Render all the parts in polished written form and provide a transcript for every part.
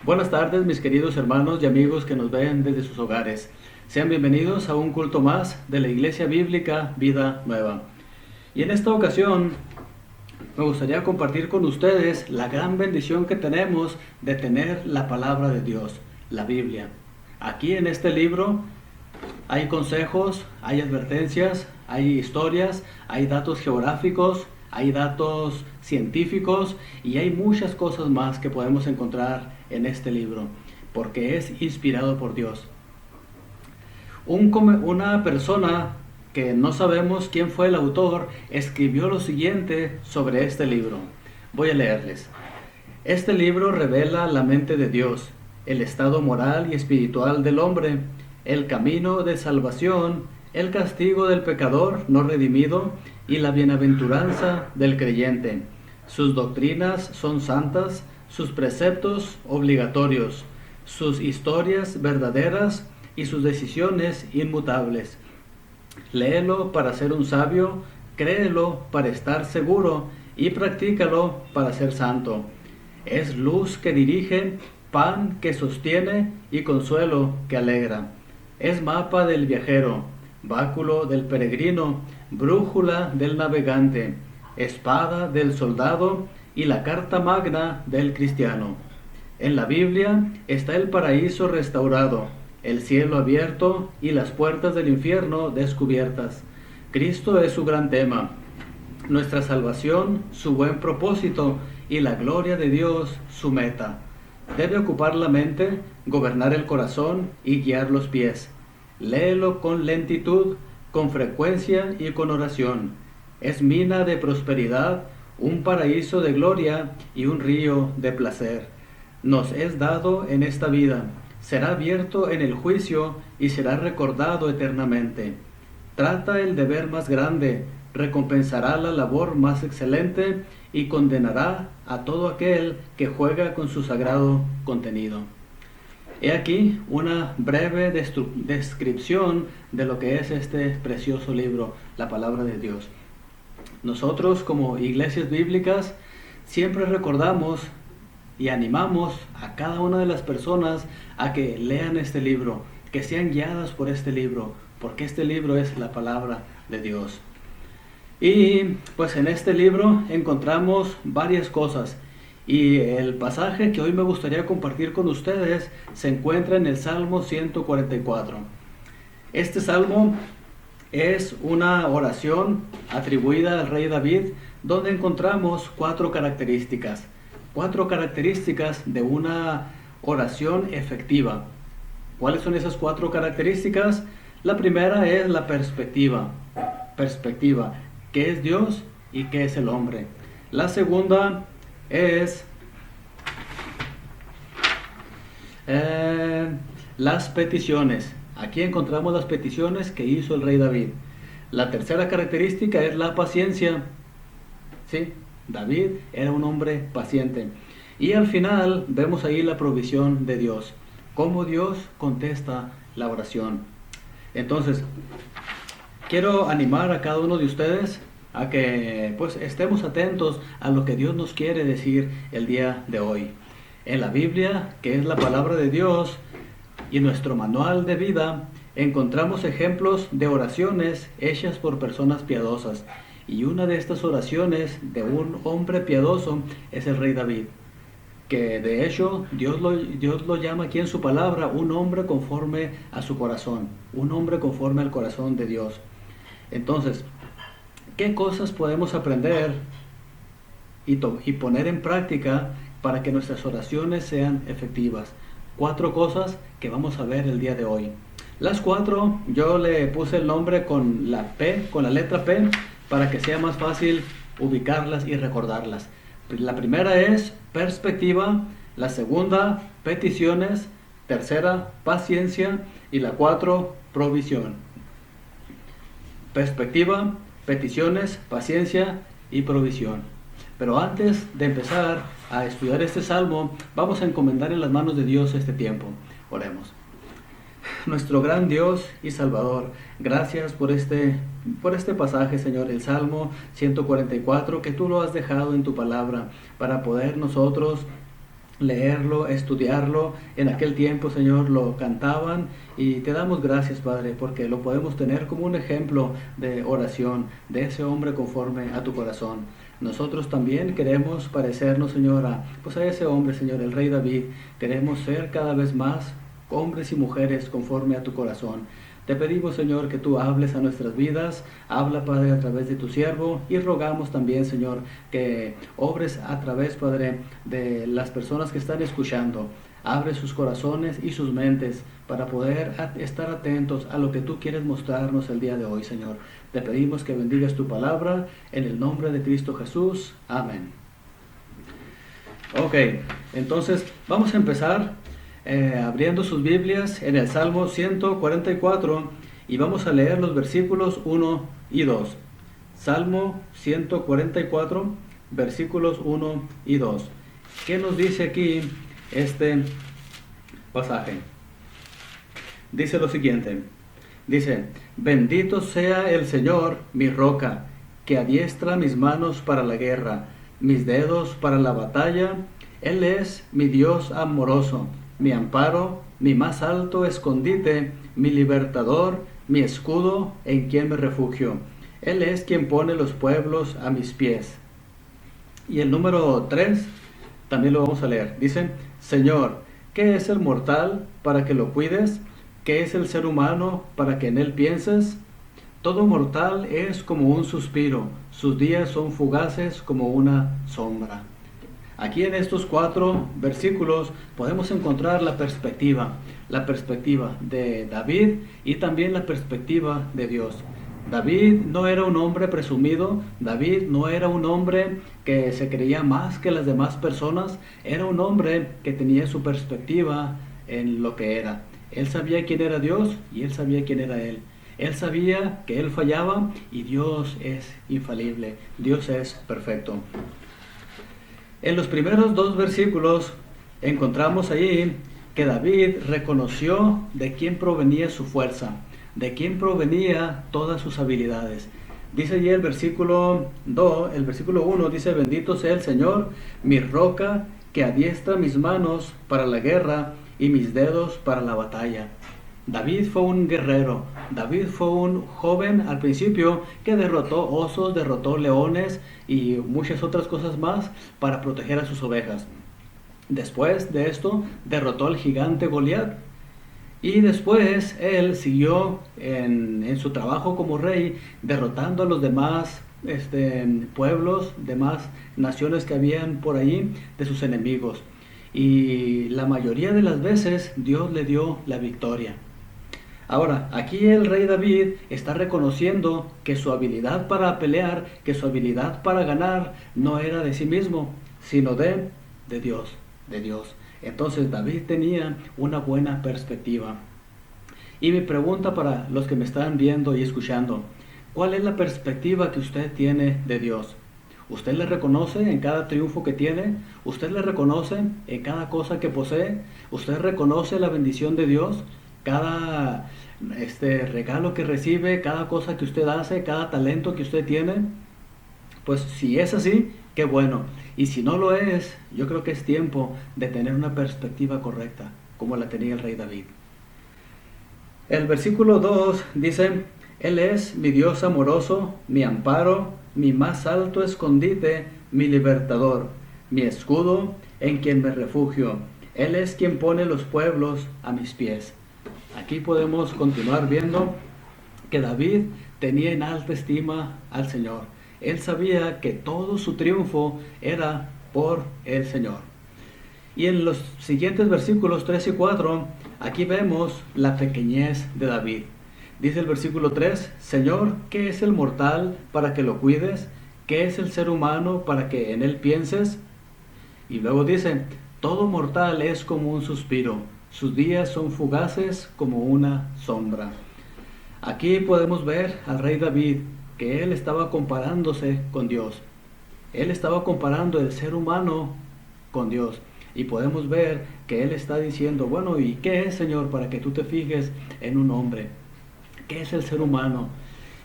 Buenas tardes, mis queridos hermanos y amigos que nos ven desde sus hogares. Sean bienvenidos a un culto más de la Iglesia Bíblica Vida Nueva. Y en esta ocasión me gustaría compartir con ustedes la gran bendición que tenemos de tener la palabra de Dios, la Biblia. Aquí en este libro hay consejos, hay advertencias, hay historias, hay datos geográficos, hay datos científicos y hay muchas cosas más que podemos encontrar en este libro, porque es inspirado por Dios. Una persona que no sabemos quién fue el autor escribió lo siguiente sobre este libro. Voy a leerles. Este libro revela la mente de Dios, el estado moral y espiritual del hombre, el camino de salvación, el castigo del pecador no redimido y la bienaventuranza del creyente. Sus doctrinas son santas, sus preceptos obligatorios, sus historias verdaderas y sus decisiones inmutables. Léelo para ser un sabio, créelo para estar seguro y practícalo para ser santo. Es luz que dirige, pan que sostiene y consuelo que alegra. Es mapa del viajero, báculo del peregrino, brújula del navegante, espada del soldado y la carta magna del cristiano. En la Biblia está el paraíso restaurado, el cielo abierto y las puertas del infierno descubiertas. Cristo es su gran tema, nuestra salvación, su buen propósito y la gloria de Dios, su meta. Debe ocupar la mente, gobernar el corazón y guiar los pies. Léelo con lentitud, con frecuencia y con oración. Es mina de prosperidad, un paraíso de gloria y un río de placer. Nos es dado en esta vida, será abierto en el juicio y será recordado eternamente. Trata el deber más grande, recompensará la labor más excelente y condenará a todo aquel que juega con su sagrado contenido. He aquí una breve descripción de lo que es este precioso libro, la palabra de Dios. Nosotros como iglesias bíblicas siempre recordamos y animamos a cada una de las personas a que lean este libro, que sean guiadas por este libro, porque este libro es la palabra de Dios. Y pues en este libro encontramos varias cosas. Y el pasaje que hoy me gustaría compartir con ustedes se encuentra en el Salmo 144. Este salmo es una oración atribuida al rey David, donde encontramos cuatro características de una oración efectiva. ¿Cuáles son esas cuatro características? La primera es la perspectiva. ¿Qué es Dios y qué es el hombre? La segunda es las peticiones. Aquí encontramos las peticiones que hizo el rey David. La tercera característica es la paciencia. Sí, David era un hombre paciente. Y al final vemos ahí la provisión de Dios, cómo Dios contesta la oración. Entonces, quiero animar a cada uno de ustedes a que pues estemos atentos a lo que Dios nos quiere decir el día de hoy. En la Biblia, que es la palabra de Dios, y nuestro manual de vida, encontramos ejemplos de oraciones hechas por personas piadosas. Y una de estas oraciones de un hombre piadoso es el rey David, que de hecho Dios lo llama aquí en su palabra un hombre conforme a su corazón, un hombre conforme al corazón de Dios. Entonces, ¿qué cosas podemos aprender y poner en práctica para que nuestras oraciones sean efectivas? 4 cosas que vamos a ver el día de hoy. Las 4 yo le puse el nombre con la letra P, para que sea más fácil ubicarlas y recordarlas. La primera es perspectiva, la segunda peticiones, tercera paciencia y la 4 provisión. Perspectiva, peticiones, paciencia y provisión. Pero antes de empezar a estudiar este salmo, vamos a encomendar en las manos de Dios este tiempo. Oremos. Nuestro gran Dios y Salvador, gracias por este pasaje, Señor, el Salmo 144, que tú lo has dejado en tu palabra para poder nosotros leerlo, estudiarlo. En aquel tiempo, Señor, lo cantaban y te damos gracias, Padre, porque lo podemos tener como un ejemplo de oración, de ese hombre conforme a tu corazón. Nosotros también queremos parecernos, Señor, a ese hombre, Señor, el rey David. Queremos ser cada vez más hombres y mujeres conforme a tu corazón. Te pedimos, Señor, que tú hables a nuestras vidas. Habla, Padre, a través de tu siervo. Y rogamos también, Señor, que obres a través, Padre, de las personas que están escuchando. Abre sus corazones y sus mentes para poder estar atentos a lo que tú quieres mostrarnos el día de hoy, Señor. Te pedimos que bendigas tu palabra en el nombre de Cristo Jesús. Amén. Ok, entonces vamos a empezar abriendo sus Biblias en el Salmo 144 y vamos a leer los versículos 1 y 2. Salmo 144, versículos 1 y 2. ¿Qué nos dice aquí este pasaje? Dice lo siguiente. Dice: bendito sea el Señor, mi roca, que adiestra mis manos para la guerra, mis dedos para la batalla. Él es mi Dios amoroso, mi amparo, mi más alto escondite, mi libertador, mi escudo en quien me refugio. Él es quien pone los pueblos a mis pies. Y el número 3 también lo vamos a leer. Dice: Señor, ¿qué es el mortal para que lo cuides? ¿Qué es el ser humano para que en él pienses? Todo mortal es como un suspiro, sus días son fugaces como una sombra. Aquí en estos 4 versículos podemos encontrar la perspectiva de David y también la perspectiva de Dios. David no era un hombre presumido, David no era un hombre que se creía más que las demás personas, era un hombre que tenía su perspectiva en lo que era. Él sabía quién era Dios y él sabía quién era él. Él sabía que él fallaba y Dios es infalible, Dios es perfecto. En los primeros 2 versículos encontramos ahí que David reconoció de quién provenía su fuerza, de quién provenía todas sus habilidades. Dice allí el versículo 1, dice: bendito sea el Señor, mi roca, que adiestra mis manos para la guerra y mis dedos para la batalla. David fue un guerrero, David fue un joven al principio que derrotó osos, derrotó leones y muchas otras cosas más para proteger a sus ovejas. Después de esto derrotó al gigante Goliat y después él siguió en su trabajo como rey derrotando a los demás pueblos, demás naciones que habían por allí de sus enemigos. Y la mayoría de las veces Dios le dio la victoria. Ahora, aquí el rey David está reconociendo que su habilidad para pelear, que su habilidad para ganar no era de sí mismo, sino de Dios, de Dios. Entonces David tenía una buena perspectiva. Y mi pregunta para los que me están viendo y escuchando: ¿cuál es la perspectiva que usted tiene de Dios? ¿Usted le reconoce en cada triunfo que tiene? ¿Usted le reconoce en cada cosa que posee? ¿Usted reconoce la bendición de Dios? Cada regalo que recibe, cada cosa que usted hace, cada talento que usted tiene. Pues si es así, qué bueno. Y si no lo es, yo creo que es tiempo de tener una perspectiva correcta, como la tenía el rey David. El versículo 2 dice: Él es mi Dios amoroso, mi amparo, mi más alto escondite, mi libertador, mi escudo en quien me refugio. Él es quien pone los pueblos a mis pies. Aquí podemos continuar viendo que David tenía en alta estima al Señor. Él sabía que todo su triunfo era por el Señor. Y en los siguientes versículos 3 y 4, aquí vemos la pequeñez de David. Dice el versículo 3: Señor, ¿qué es el mortal para que lo cuides? ¿Qué es el ser humano para que en él pienses? Y luego dice: todo mortal es como un suspiro, sus días son fugaces como una sombra. Aquí podemos ver al rey David, que él estaba comparándose con Dios. Él estaba comparando el ser humano con Dios. Y podemos ver que él está diciendo: bueno, ¿y qué es, Señor, para que tú te fijes en un hombre? ¿Qué es el ser humano?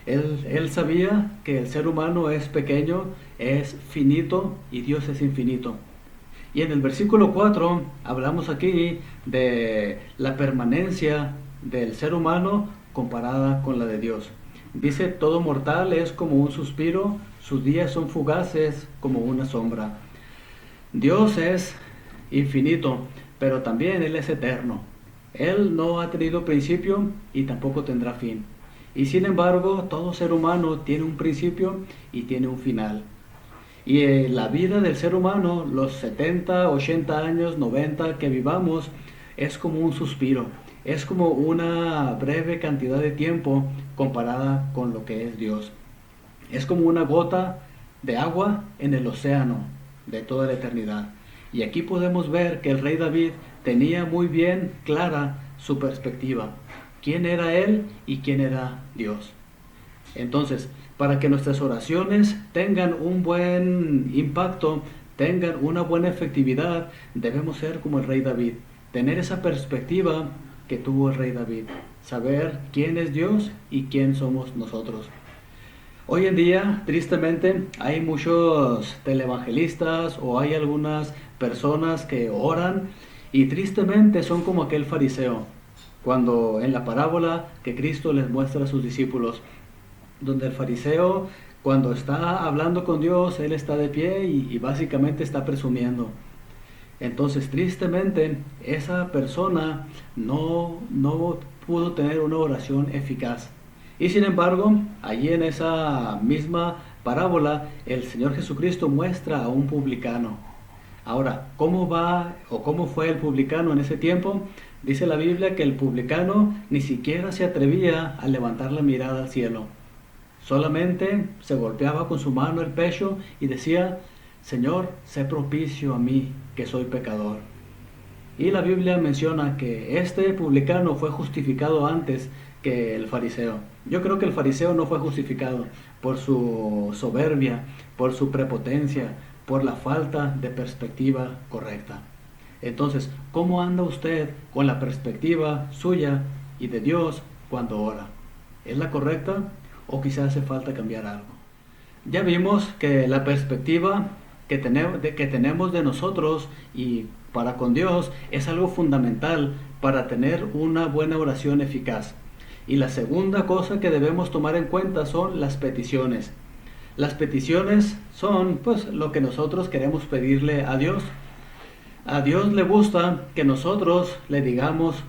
Él sabía que el ser humano es pequeño, es finito y Dios es infinito. Y en el versículo 4 hablamos aquí de la permanencia del ser humano comparada con la de Dios. Dice, todo mortal es como un suspiro, sus días son fugaces como una sombra. Dios es infinito, pero también Él es eterno. Él no ha tenido principio y tampoco tendrá fin. Y sin embargo, todo ser humano tiene un principio y tiene un final. Y la vida del ser humano, los 70, 80 años, 90 que vivamos, es como un suspiro. Es como una breve cantidad de tiempo comparada con lo que es Dios. Es como una gota de agua en el océano de toda la eternidad. Y aquí podemos ver que el rey David tenía muy bien clara su perspectiva. ¿Quién era él y quién era Dios? Entonces, para que nuestras oraciones tengan un buen impacto, tengan una buena efectividad, debemos ser como el rey David. Tener esa perspectiva que tuvo el rey David. Saber quién es Dios y quién somos nosotros. Hoy en día, tristemente, hay muchos televangelistas o hay algunas personas que oran y tristemente son como aquel fariseo, cuando en la parábola que Cristo les muestra a sus discípulos, donde el fariseo, cuando está hablando con Dios, él está de pie y básicamente está presumiendo. Entonces, tristemente, esa persona no pudo tener una oración eficaz. Y sin embargo, allí en esa misma parábola, el Señor Jesucristo muestra a un publicano. Ahora, ¿cómo va o cómo fue el publicano en ese tiempo? Dice la Biblia que el publicano ni siquiera se atrevía a levantar la mirada al cielo. Solamente se golpeaba con su mano el pecho y decía, Señor, sé propicio a mí, que soy pecador. Y la Biblia menciona que este publicano fue justificado antes que el fariseo. Yo creo que el fariseo no fue justificado por su soberbia, por su prepotencia, por la falta de perspectiva correcta. Entonces, ¿cómo anda usted con la perspectiva suya y de Dios cuando ora? ¿Es la correcta o quizás hace falta cambiar algo? Ya vimos que la perspectiva que tenemos de nosotros y para con Dios es algo fundamental para tener una buena oración eficaz. Y la segunda cosa que debemos tomar en cuenta son las peticiones. Las peticiones son pues lo que nosotros queremos pedirle a Dios. A Dios le gusta que nosotros le digamos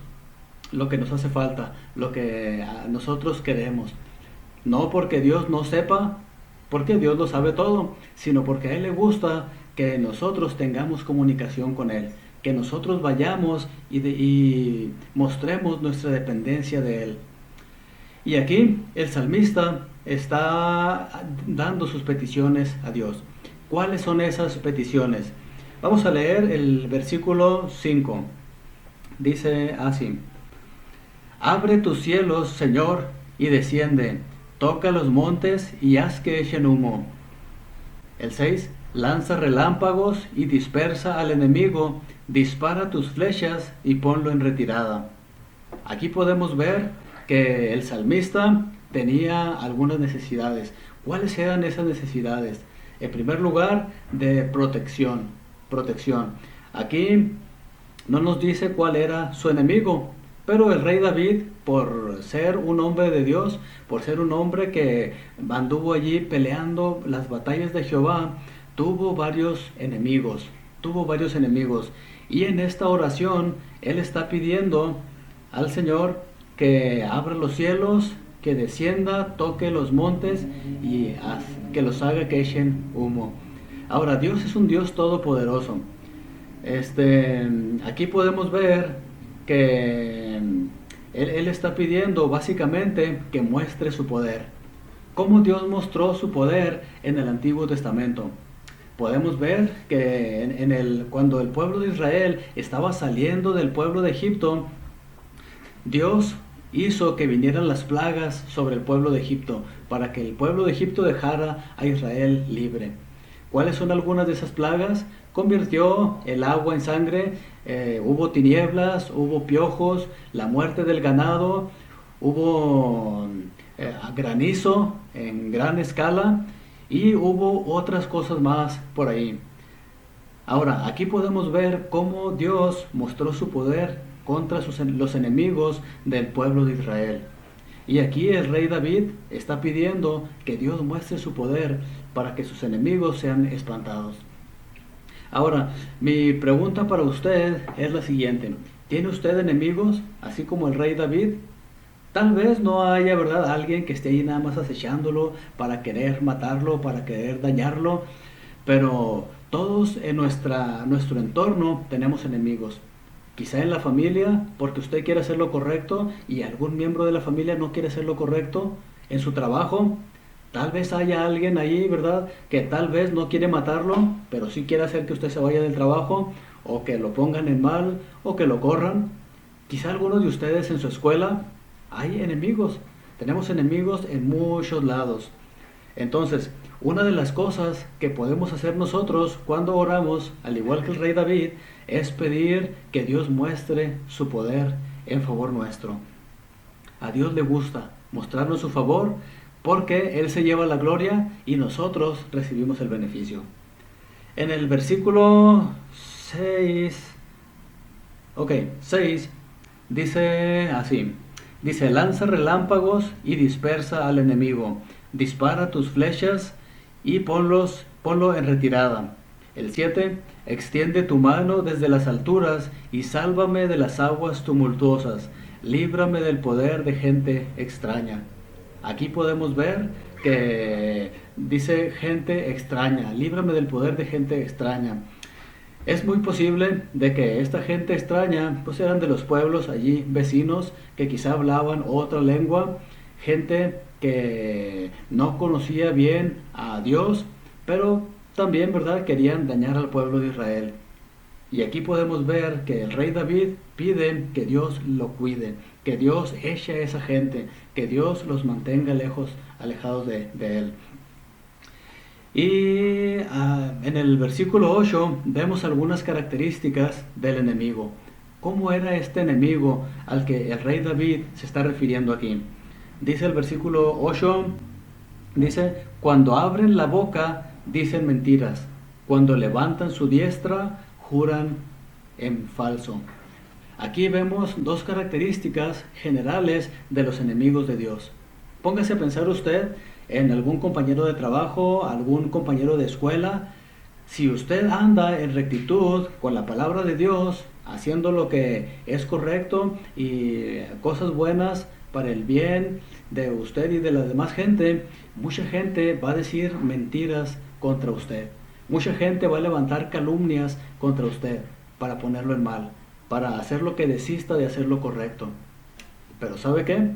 lo que nos hace falta, lo que nosotros queremos. No porque Dios no sepa, porque Dios lo sabe todo, sino porque a Él le gusta que nosotros tengamos comunicación con Él, que nosotros vayamos y mostremos nuestra dependencia de Él. Y aquí el salmista está dando sus peticiones a Dios. ¿Cuáles son esas peticiones? Vamos a leer el versículo 5. Dice así: Abre tus cielos, Señor, y desciende. Toca los montes y haz que echen humo. El 6. Lanza relámpagos y dispersa al enemigo. Dispara tus flechas y ponlo en retirada. Aquí podemos ver que el salmista tenía algunas necesidades. ¿Cuáles eran esas necesidades? En primer lugar, de protección. Aquí no nos dice cuál era su enemigo, pero el rey David, por ser un hombre de Dios, por ser un hombre que anduvo allí peleando las batallas de Jehová, tuvo varios enemigos. Y en esta oración, él está pidiendo al Señor que abra los cielos, que descienda, toque los montes y que los haga que echen humo. Ahora, Dios es un Dios todopoderoso. Aquí podemos ver que él está pidiendo básicamente que muestre su poder. ¿Cómo Dios mostró su poder en el Antiguo Testamento? Podemos ver que cuando el pueblo de Israel estaba saliendo del pueblo de Egipto, Dios hizo que vinieran las plagas sobre el pueblo de Egipto para que el pueblo de Egipto dejara a Israel libre. ¿Cuáles son algunas de esas plagas? Convirtió el agua en sangre, hubo tinieblas, hubo piojos, la muerte del ganado, hubo granizo en gran escala y hubo otras cosas más por ahí. Ahora, aquí podemos ver cómo Dios mostró su poder contra los enemigos del pueblo de Israel. Y aquí el rey David está pidiendo que Dios muestre su poder para que sus enemigos sean espantados. Ahora, mi pregunta para usted es la siguiente. ¿Tiene usted enemigos, así como el rey David? Tal vez no haya, ¿verdad?, alguien que esté ahí nada más acechándolo para querer matarlo, para querer dañarlo, pero todos en nuestro entorno tenemos enemigos. Quizá en la familia, porque usted quiere hacer lo correcto y algún miembro de la familia no quiere hacer lo correcto. En su trabajo, tal vez haya alguien ahí, ¿verdad?, que tal vez no quiere matarlo, pero sí quiere hacer que usted se vaya del trabajo, o que lo pongan en mal, o que lo corran. Quizá algunos de ustedes en su escuela hay enemigos. Tenemos enemigos en muchos lados. Entonces, una de las cosas que podemos hacer nosotros cuando oramos, al igual que el rey David, es pedir que Dios muestre su poder en favor nuestro. A Dios le gusta mostrarnos su favor porque Él se lleva la gloria y nosotros recibimos el beneficio. En el versículo 6 dice así. Dice, lanza relámpagos y dispersa al enemigo. Dispara tus flechas y ponlo en retirada. El 7, extiende tu mano desde las alturas y sálvame de las aguas tumultuosas. Líbrame del poder de gente extraña. Aquí podemos ver que dice gente extraña. Líbrame del poder de gente extraña. Es muy posible de que esta gente extraña pues eran de los pueblos allí vecinos que quizá hablaban otra lengua, gente que no conocía bien a Dios, pero también, ¿verdad?, querían dañar al pueblo de Israel. Y aquí podemos ver que el rey David pide que Dios lo cuide, que Dios eche a esa gente, que Dios los mantenga lejos, alejados de él. Y en el versículo 8 vemos algunas características del enemigo. ¿Cómo era este enemigo al que el rey David se está refiriendo aquí? Dice el versículo 8, dice, cuando abren la boca dicen mentiras, cuando levantan su diestra juran en falso. Aquí vemos dos características generales de los enemigos de Dios. Póngase a pensar usted en algún compañero de trabajo, algún compañero de escuela. Si usted anda en rectitud con la palabra de Dios, haciendo lo que es correcto y cosas buenas para el bien de usted y de la demás gente, mucha gente va a decir mentiras contra usted. Mucha gente va a levantar calumnias contra usted para ponerlo en mal, para hacer lo que desista de hacer lo correcto. Pero ¿sabe qué?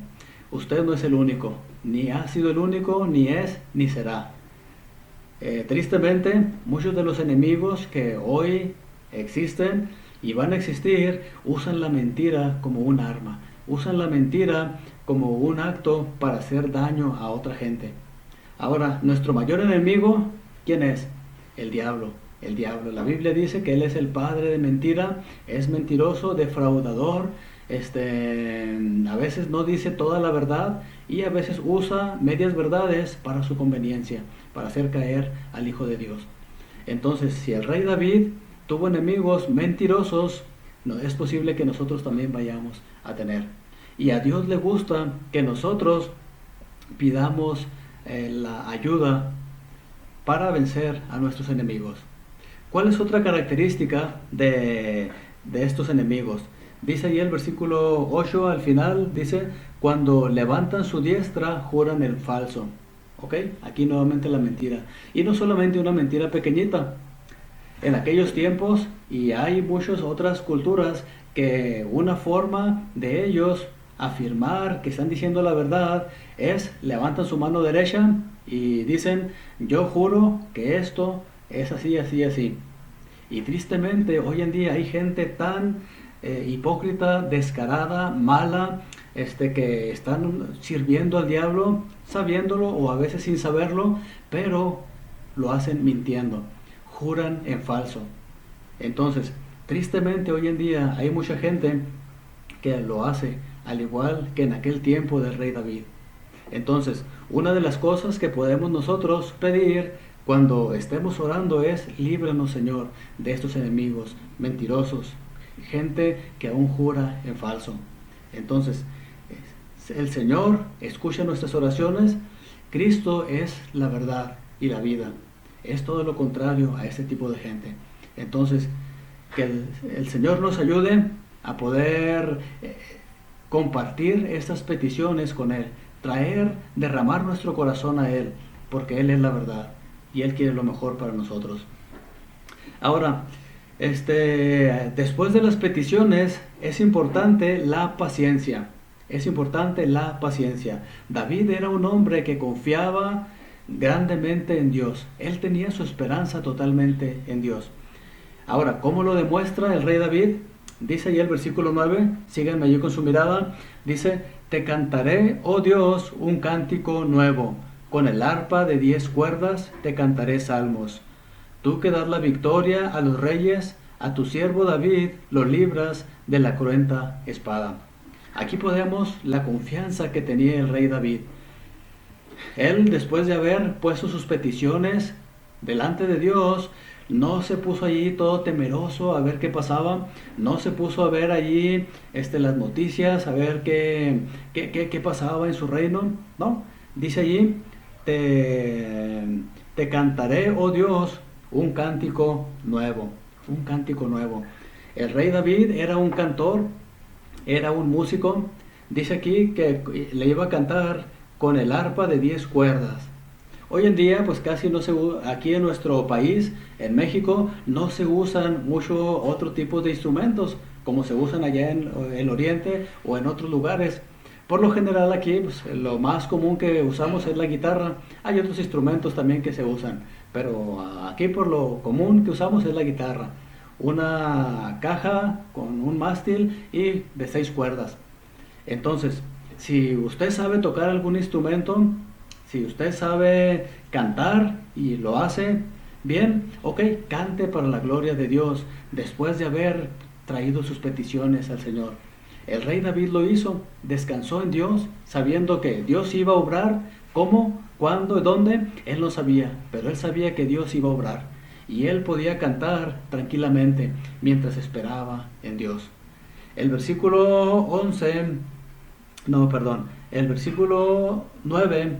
Usted no es el único, ni ha sido el único, ni es, ni será. Tristemente, muchos de los enemigos que hoy existen y van a existir, usan la mentira como un arma, usan la mentira como un acto para hacer daño a otra gente. Ahora, nuestro mayor enemigo, ¿quién es? El diablo. El diablo. La Biblia dice que él es el padre de mentira, es mentiroso, defraudador, a veces no dice toda la verdad y a veces usa medias verdades para su conveniencia, para hacer caer al Hijo de Dios. Entonces, si el rey David tuvo enemigos mentirosos, no es posible que nosotros también vayamos a tener. Y a Dios le gusta que nosotros pidamos la ayuda para vencer a nuestros enemigos. ¿Cuál es otra característica de estos enemigos? Dice ahí el versículo 8 al final, dice, cuando levantan su diestra, juran el falso. ¿Ok? Aquí nuevamente la mentira. Y no solamente una mentira pequeñita. En aquellos tiempos, y hay muchas otras culturas, que una forma de ellos afirmar que están diciendo la verdad es, levantan su mano derecha y dicen, yo juro que esto es así, así, así. Y tristemente hoy en día hay gente tan hipócrita, descarada, mala, que están sirviendo al diablo, sabiéndolo o a veces sin saberlo, pero lo hacen mintiendo, juran en falso. Entonces, tristemente hoy en día hay mucha gente que lo hace, al igual que en aquel tiempo del rey David. Entonces, una de las cosas que podemos nosotros pedir cuando estemos orando es: líbranos, Señor, de estos enemigos mentirosos, gente que aún jura en falso. Entonces, el Señor escucha nuestras oraciones. Cristo es la verdad y la vida. Es todo lo contrario a ese tipo de gente. Entonces, que el Señor nos ayude a poder compartir estas peticiones con Él, derramar nuestro corazón a Él, porque Él es la verdad y Él quiere lo mejor para nosotros. Ahora, después de las peticiones es importante la paciencia. Es importante la paciencia. David era un hombre que confiaba grandemente en Dios. Él tenía su esperanza totalmente en Dios. Ahora, ¿cómo lo demuestra el rey David? Dice ahí el versículo 9, síganme allí con su mirada, dice: te cantaré, oh Dios, un cántico nuevo, con el arpa de 10 cuerdas te cantaré salmos. Tú que das la victoria a los reyes, a tu siervo David lo libras de la cruenta espada. Aquí podemos la confianza que tenía el rey David. Él, después de haber puesto sus peticiones delante de Dios, no se puso allí todo temeroso a ver qué pasaba, no se puso a ver allí las noticias, a ver qué pasaba en su reino. No, dice allí: te cantaré, oh Dios, un cántico nuevo, un cántico nuevo. El rey David era un cantor, era un músico. Dice aquí que le iba a cantar con el arpa de 10 cuerdas. Hoy en día, pues casi no se usa, aquí en nuestro país, en México, no se usan mucho otro tipo de instrumentos como se usan allá en el oriente o en otros lugares. Por lo general aquí, pues, lo más común que usamos es la guitarra. Hay otros instrumentos también que se usan, pero aquí por lo común que usamos es la guitarra. Una caja con un mástil y de 6 cuerdas. Entonces, si usted sabe tocar algún instrumento, si usted sabe cantar y lo hace bien, ok, cante para la gloria de Dios después de haber traído sus peticiones al Señor. El rey David lo hizo, descansó en Dios, sabiendo que Dios iba a obrar. ¿Cómo? ¿Cuándo? ¿Dónde? Él no sabía, pero él sabía que Dios iba a obrar. Y él podía cantar tranquilamente mientras esperaba en Dios. El versículo 9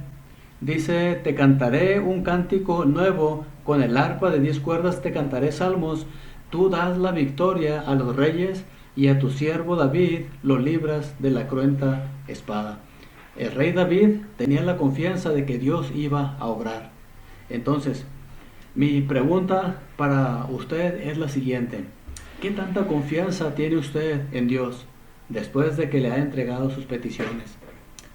dice: te cantaré un cántico nuevo, con el arpa de 10 cuerdas te cantaré salmos. Tú das la victoria a los reyes, y a tu siervo David lo libras de la cruenta espada. El rey David tenía la confianza de que Dios iba a obrar. Entonces, mi pregunta para usted es la siguiente: ¿qué tanta confianza tiene usted en Dios después de que le ha entregado sus peticiones?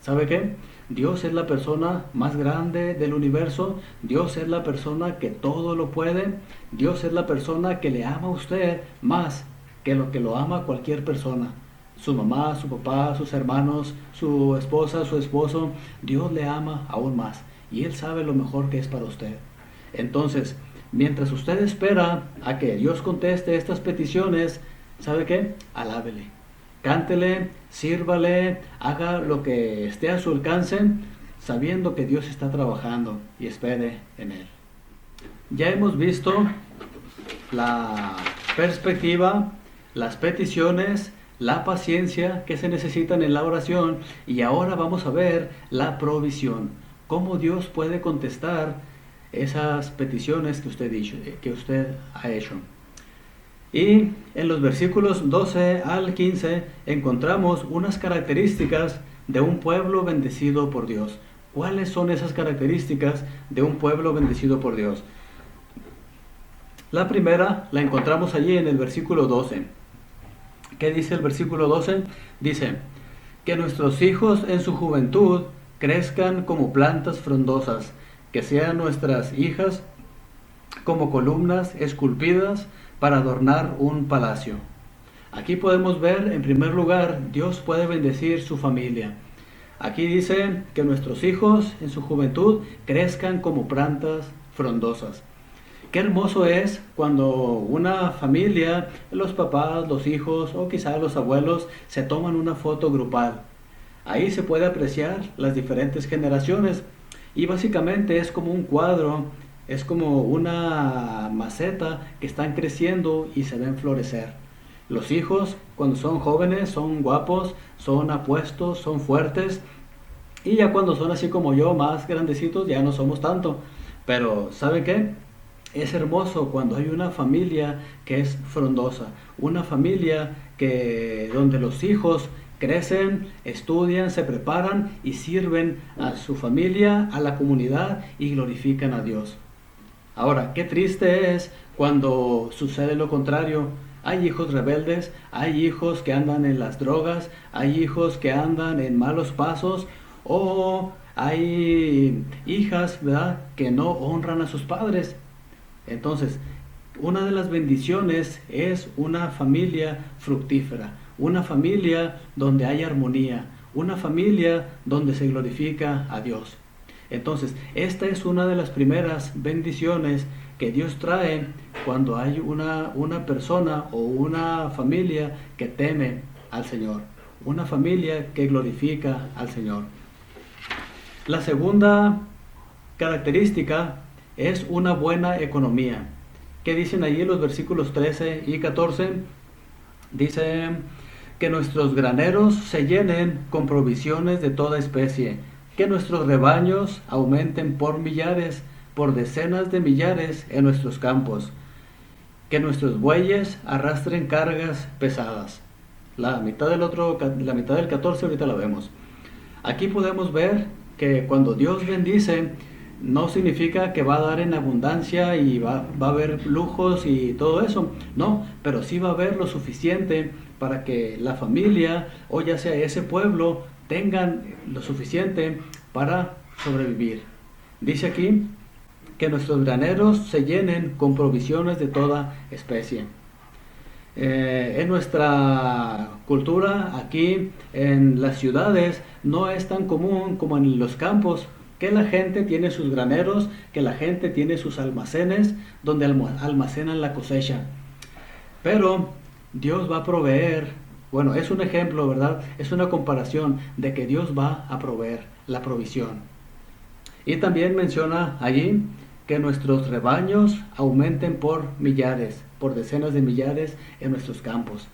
¿Sabe qué? Dios es la persona más grande del universo. Dios es la persona que todo lo puede. Dios es la persona que le ama a usted más que lo que lo ama cualquier persona. Su mamá, su papá, sus hermanos, su esposa, su esposo. Dios le ama aún más. Y Él sabe lo mejor que es para usted. Entonces, mientras usted espera a que Dios conteste estas peticiones, ¿sabe qué? Alábele, cántele, sírvale, haga lo que esté a su alcance, sabiendo que Dios está trabajando, y espere en Él. Ya hemos visto la perspectiva, las peticiones, la paciencia que se necesitan en la oración, y ahora vamos a ver la provisión, cómo Dios puede contestar esas peticiones que usted ha hecho. Y en los versículos 12 al 15 encontramos unas características de un pueblo bendecido por Dios. ¿Cuáles son esas características de un pueblo bendecido por Dios? La primera la encontramos allí en el versículo 12. ¿Qué dice el versículo 12? Dice: que nuestros hijos en su juventud crezcan como plantas frondosas, que sean nuestras hijas como columnas esculpidas para adornar un palacio. Aquí podemos ver, en primer lugar, Dios puede bendecir su familia. Aquí dice que nuestros hijos en su juventud crezcan como plantas frondosas. Qué hermoso es cuando una familia, los papás, los hijos o quizá los abuelos se toman una foto grupal. Ahí se puede apreciar las diferentes generaciones y básicamente es como un cuadro Es como una maceta que están creciendo y se ven florecer. Los hijos, cuando son jóvenes, son guapos, son apuestos, son fuertes. Y ya cuando son así como yo, más grandecitos, ya no somos tanto. Pero, ¿sabe qué? Es hermoso cuando hay una familia que es frondosa, una familia que donde los hijos crecen, estudian, se preparan y sirven a su familia, a la comunidad y glorifican a Dios. Ahora, qué triste es cuando sucede lo contrario. Hay hijos rebeldes, hay hijos que andan en las drogas, hay hijos que andan en malos pasos o hay hijas, ¿verdad?, que no honran a sus padres. Entonces, una de las bendiciones es una familia fructífera, una familia donde hay armonía, una familia donde se glorifica a Dios. Entonces, esta es una de las primeras bendiciones que Dios trae cuando hay una persona o una familia que teme al Señor, una familia que glorifica al Señor. La segunda característica es una buena economía. ¿Qué dicen allí los versículos 13 y 14? Dice que nuestros graneros se llenen con provisiones de toda especie, que nuestros rebaños aumenten por millares, por decenas de millares en nuestros campos, que nuestros bueyes arrastren cargas pesadas. La mitad del 14 ahorita la vemos. Aquí podemos ver que cuando Dios bendice, no significa que va a dar en abundancia y va a haber lujos y todo eso, no, pero sí va a haber lo suficiente para que la familia o ya sea ese pueblo tengan lo suficiente para sobrevivir. Dice aquí que nuestros graneros se llenen con provisiones de toda especie. En nuestra cultura, aquí en las ciudades, no es tan común como en los campos que la gente tiene sus graneros, que la gente tiene sus almacenes donde almacenan la cosecha. Pero Dios va a proveer, bueno, es un ejemplo, ¿verdad? Es una comparación de que Dios va a proveer la provisión. Y también menciona allí que nuestros rebaños aumenten por millares, por decenas de millares en nuestros campos.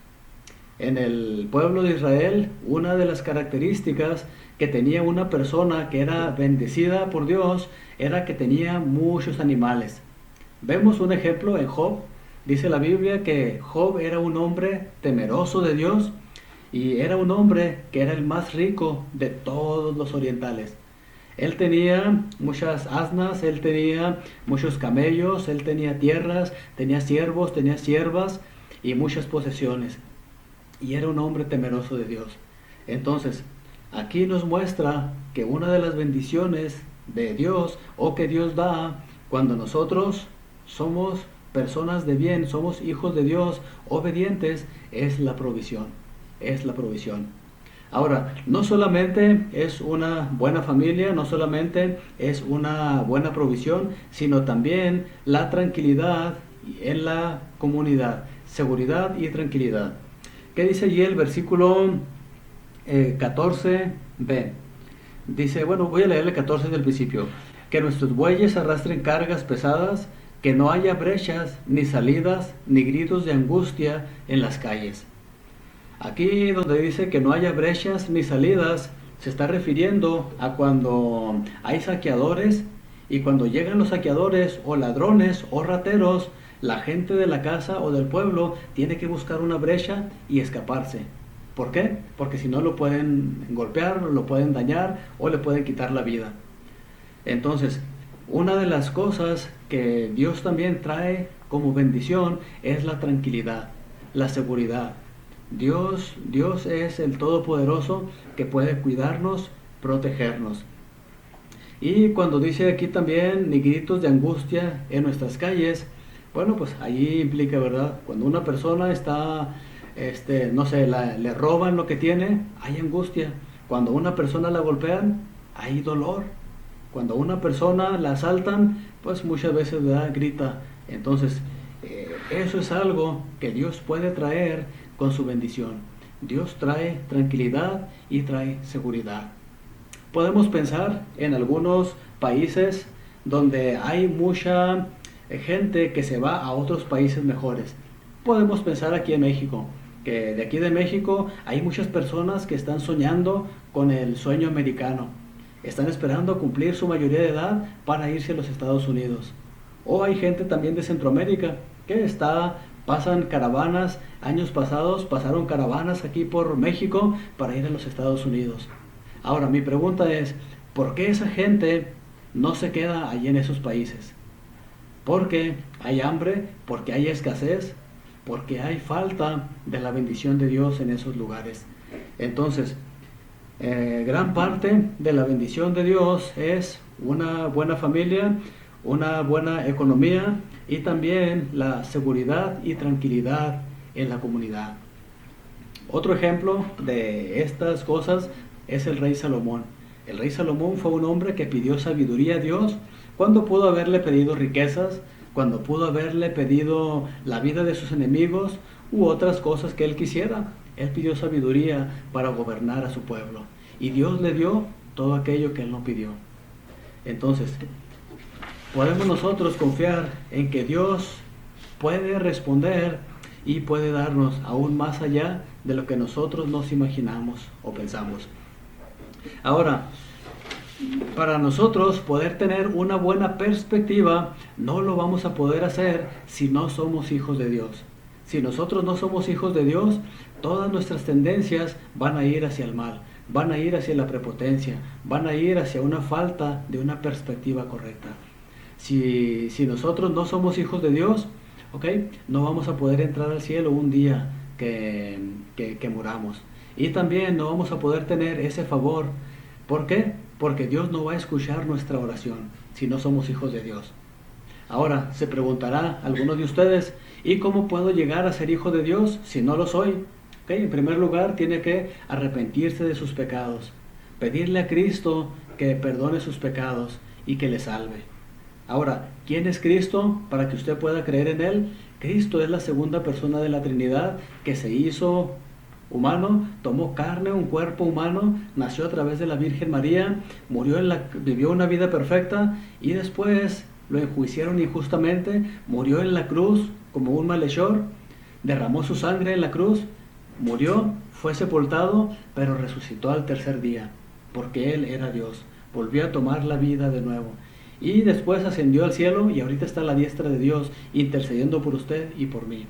En el pueblo de Israel, una de las características que tenía una persona que era bendecida por Dios era que tenía muchos animales. Vemos un ejemplo en Job. Dice la Biblia que Job era un hombre temeroso de Dios y era un hombre que era el más rico de todos los orientales. Él tenía muchas asnas, él tenía muchos camellos, él tenía tierras, tenía siervos, tenía siervas y muchas posesiones. Y era un hombre temeroso de Dios. Entonces, aquí nos muestra que una de las bendiciones de Dios o que Dios da cuando nosotros somos personas de bien, somos hijos de Dios, obedientes, es la provisión. Es la provisión. Ahora, no solamente es una buena familia, no solamente es una buena provisión, sino también la tranquilidad en la comunidad, seguridad y tranquilidad. ¿Qué dice allí el versículo 14b? Dice, bueno, voy a leer el 14 del principio. Que nuestros bueyes arrastren cargas pesadas, que no haya brechas, ni salidas, ni gritos de angustia en las calles. Aquí donde dice que no haya brechas ni salidas, se está refiriendo a cuando hay saqueadores y cuando llegan los saqueadores o ladrones o rateros, la gente de la casa o del pueblo tiene que buscar una brecha y escaparse. ¿Por qué? Porque si no lo pueden golpear, lo pueden dañar o le pueden quitar la vida. Entonces, una de las cosas que Dios también trae como bendición es la tranquilidad, la seguridad. Dios es el Todopoderoso que puede cuidarnos, protegernos. Y cuando dice aquí también ni gritos de angustia en nuestras calles, bueno, pues ahí implica, ¿verdad? Cuando una persona está, no sé, le roban lo que tiene, hay angustia. Cuando una persona la golpean, hay dolor. Cuando una persona la asaltan, pues muchas veces, ¿verdad?, grita. Entonces, eso es algo que Dios puede traer con su bendición. Dios trae tranquilidad y trae seguridad. Podemos pensar en algunos países donde hay mucha gente que se va a otros países mejores. Podemos pensar aquí en México, que de aquí de México hay muchas personas que están soñando con el sueño americano. Están esperando cumplir su mayoría de edad para irse a los Estados Unidos. O hay gente también de Centroamérica que pasan caravanas, años pasados pasaron caravanas aquí por México para ir a los Estados Unidos. Ahora, mi pregunta es, ¿por qué esa gente no se queda allí en esos países? Porque hay hambre, porque hay escasez, porque hay falta de la bendición de Dios en esos lugares. Entonces, gran parte de la bendición de Dios es una buena familia, una buena economía y también la seguridad y tranquilidad en la comunidad. Otro ejemplo de estas cosas es el rey Salomón. El rey Salomón fue un hombre que pidió sabiduría a Dios cuando pudo haberle pedido riquezas, cuando pudo haberle pedido la vida de sus enemigos u otras cosas que él quisiera. Él pidió sabiduría para gobernar a su pueblo y Dios le dio todo aquello que él no pidió. Entonces, podemos nosotros confiar en que Dios puede responder y puede darnos aún más allá de lo que nosotros nos imaginamos o pensamos. Ahora, para nosotros poder tener una buena perspectiva, no lo vamos a poder hacer si no somos hijos de Dios. Si nosotros no somos hijos de Dios, todas nuestras tendencias van a ir hacia el mal, van a ir hacia la prepotencia, van a ir hacia una falta de una perspectiva correcta. Si nosotros no somos hijos de Dios, no vamos a poder entrar al cielo un día que muramos. Y también no vamos a poder tener ese favor. ¿Por qué? Porque Dios no va a escuchar nuestra oración si no somos hijos de Dios. Ahora, se preguntará alguno de ustedes, ¿y cómo puedo llegar a ser hijo de Dios si no lo soy? En primer lugar, tiene que arrepentirse de sus pecados, pedirle a Cristo que perdone sus pecados y que le salve. Ahora, ¿quién es Cristo para que usted pueda creer en Él? Cristo es la segunda persona de la Trinidad que se hizo humano, tomó carne, un cuerpo humano, nació a través de la Virgen María, vivió una vida perfecta y después lo enjuiciaron injustamente, murió en la cruz como un malhechor, derramó su sangre en la cruz, murió, fue sepultado, pero resucitó al tercer día, porque Él era Dios, volvió a tomar la vida de nuevo. Y después ascendió al cielo y ahorita está a la diestra de Dios, intercediendo por usted y por mí.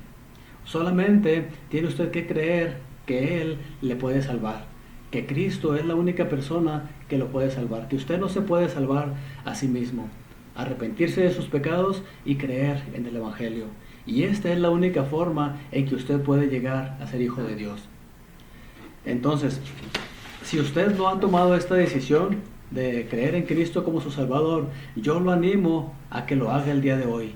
Solamente tiene usted que creer que Él le puede salvar, que Cristo es la única persona que lo puede salvar, que usted no se puede salvar a sí mismo. Arrepentirse de sus pecados y creer en el Evangelio. Y esta es la única forma en que usted puede llegar a ser hijo de Dios. Entonces, si usted no ha tomado esta decisión de creer en Cristo como su Salvador, yo lo animo a que lo haga el día de hoy,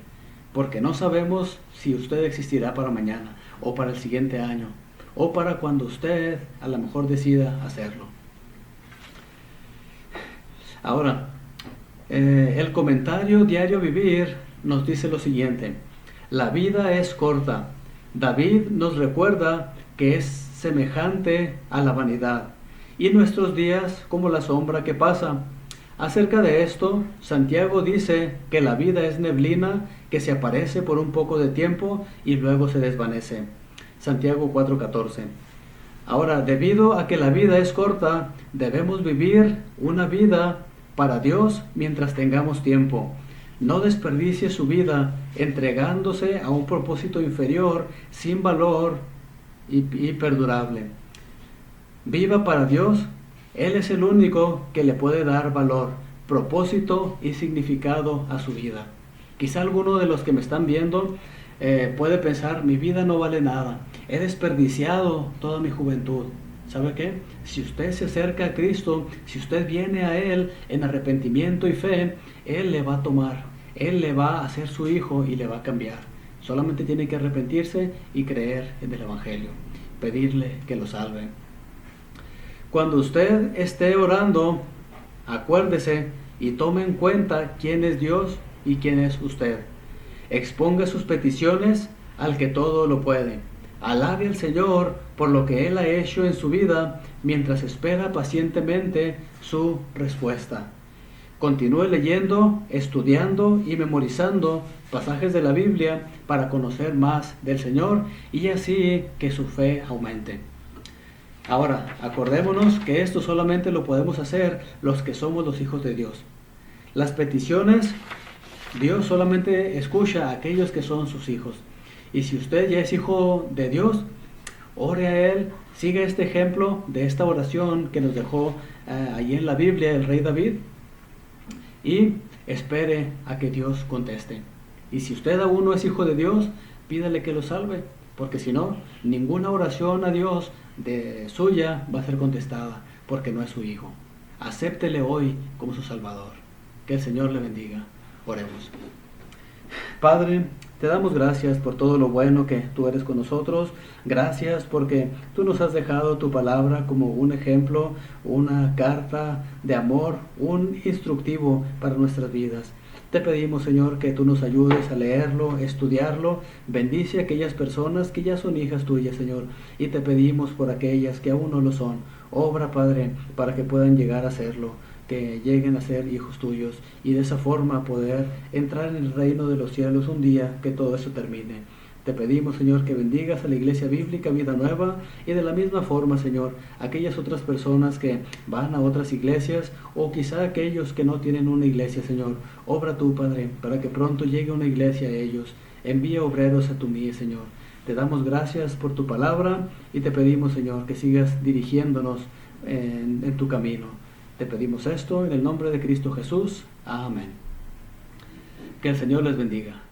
porque no sabemos si usted existirá para mañana, o para el siguiente año, o para cuando usted a lo mejor decida hacerlo. Ahora, el comentario Diario Vivir nos dice lo siguiente: la vida es corta. David nos recuerda que es semejante a la vanidad, y nuestros días como la sombra que pasa. Acerca de esto, Santiago dice que la vida es neblina que se aparece por un poco de tiempo y luego se desvanece. Santiago 4:14. Ahora, debido a que la vida es corta, debemos vivir una vida para Dios mientras tengamos tiempo. No desperdicie su vida entregándose a un propósito inferior, sin valor y perdurable. Viva para Dios. Él es el único que le puede dar valor, propósito y significado a su vida. Quizá alguno de los que me están viendo puede pensar, mi vida no vale nada, he desperdiciado toda mi juventud. ¿Sabe qué? Si usted se acerca a Cristo, si usted viene a Él en arrepentimiento y fe, Él le va a tomar, Él le va a hacer su hijo y le va a cambiar. Solamente tiene que arrepentirse y creer en el Evangelio, pedirle que lo salve. Cuando usted esté orando, acuérdese y tome en cuenta quién es Dios y quién es usted. Exponga sus peticiones al que todo lo puede. Alabe al Señor por lo que Él ha hecho en su vida mientras espera pacientemente su respuesta. Continúe leyendo, estudiando y memorizando pasajes de la Biblia para conocer más del Señor y así que su fe aumente. Ahora, acordémonos que esto solamente lo podemos hacer los que somos los hijos de Dios. Las peticiones, Dios solamente escucha a aquellos que son sus hijos. Y si usted ya es hijo de Dios, ore a Él, siga este ejemplo de esta oración que nos dejó allí en la Biblia el rey David y espere a que Dios conteste. Y si usted aún no es hijo de Dios, pídale que lo salve, porque si no, ninguna oración a Dios de suya va a ser contestada, porque no es su hijo. Acéptele hoy como su Salvador. Que el Señor le bendiga. Oremos. Padre, te damos gracias por todo lo bueno que tú eres con nosotros. Gracias porque tú nos has dejado tu palabra como un ejemplo, una carta de amor, un instructivo para nuestras vidas. Te pedimos, Señor, que tú nos ayudes a leerlo, estudiarlo. Bendice a aquellas personas que ya son hijas tuyas, Señor. Y te pedimos por aquellas que aún no lo son. Obra, Padre, para que puedan llegar a serlo, que lleguen a ser hijos tuyos y de esa forma poder entrar en el reino de los cielos un día que todo eso termine. Te pedimos, Señor, que bendigas a la Iglesia Bíblica Vida Nueva y de la misma forma, Señor, aquellas otras personas que van a otras iglesias o quizá aquellos que no tienen una iglesia, Señor. Obra tú, Padre, para que pronto llegue una iglesia a ellos. Envía obreros a tu mies, Señor. Te damos gracias por tu palabra y te pedimos, Señor, que sigas dirigiéndonos en tu camino. Te pedimos esto en el nombre de Cristo Jesús. Amén. Que el Señor les bendiga.